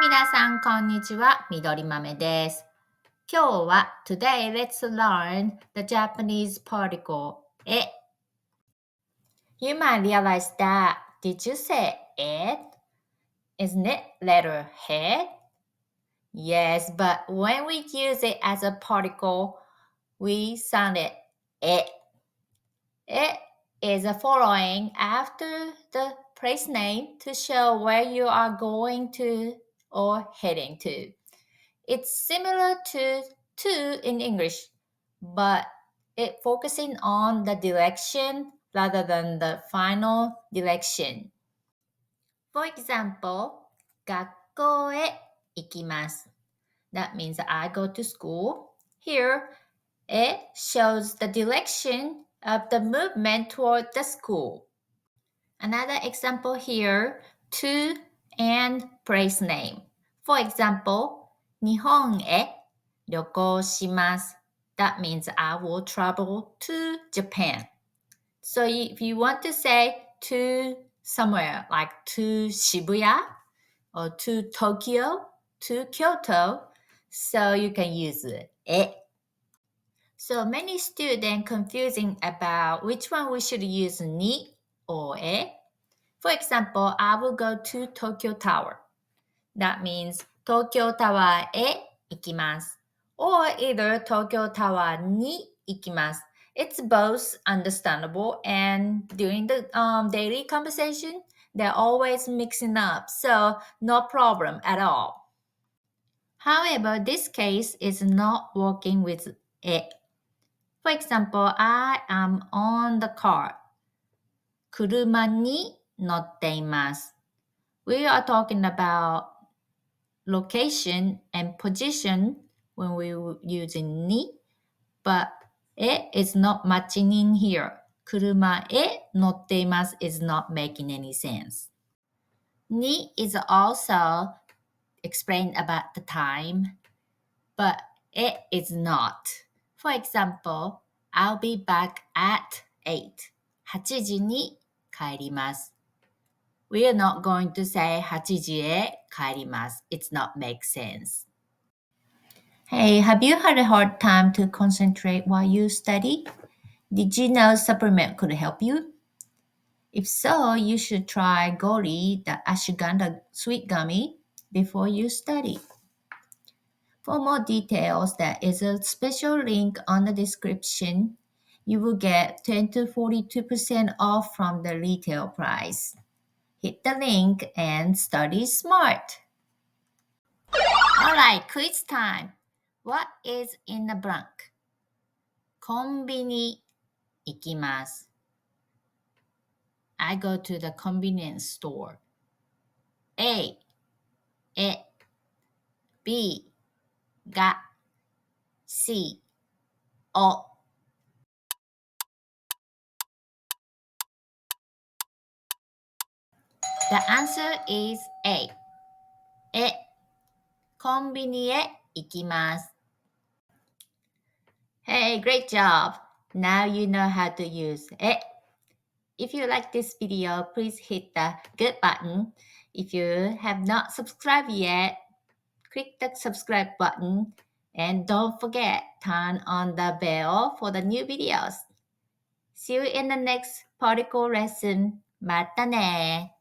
皆さん、こんにちは。みどり豆です。今日は Today let's learn the Japanese particle え。You might realize that did you say it? Isn't it letter head? Yes, but when we use it as a particle, we sound it え。It is following after the place name to show where you are going to or heading to. It's similar to in English, but it focusing on the direction rather than the final direction. For example, 学校へ行きます。That means I go to school. Here, it shows the direction of the movement toward the school. Another example here, to and place name. For example, 日本へ旅行します。That means I will travel to Japan. So if you want to say to somewhere like to Shibuya or to Tokyo, to Kyoto, so you can use え。So many students confusing about which one we should use に or え。For example, I will go to Tokyo Tower. That means Tokyo Tower へ行きます。Or either Tokyo Tower に行きます。It's both understandable and during the daily conversation, they're always mixing up, so no problem at all. However, this case is not working with え。For example, I am on the car. 車に乗っています。We are talking about location and position when we're using に but it is not matching in here. 車へ乗っています is not making any sense. に is also explained about the time, but it is not. For example, I'll be back at 8. 8時に帰ります。We are not going to say 8時へ帰ります。It's not make sense. Hey, have you had a hard time to concentrate while you study? Did you know supplement could help you? If so, you should try Goli, the Ashwagandha sweet gummy, before you study. For more details, there is a special link on the description. You will get 10 to 42% off from the retail price. Hit the link and study smart. Alright, quiz time. What is in the blank? コンビニ行きます。I go to the convenience store. A, え、B, が、C, お。The answer is A. え、コンビニへ行きます。Hey, great job! Now you know how to use え。If you like this video, please hit the good button. If you have not subscribed yet, click the subscribe button and don't forget, turn on the bell for the new videos. See you in the next particle lesson. またね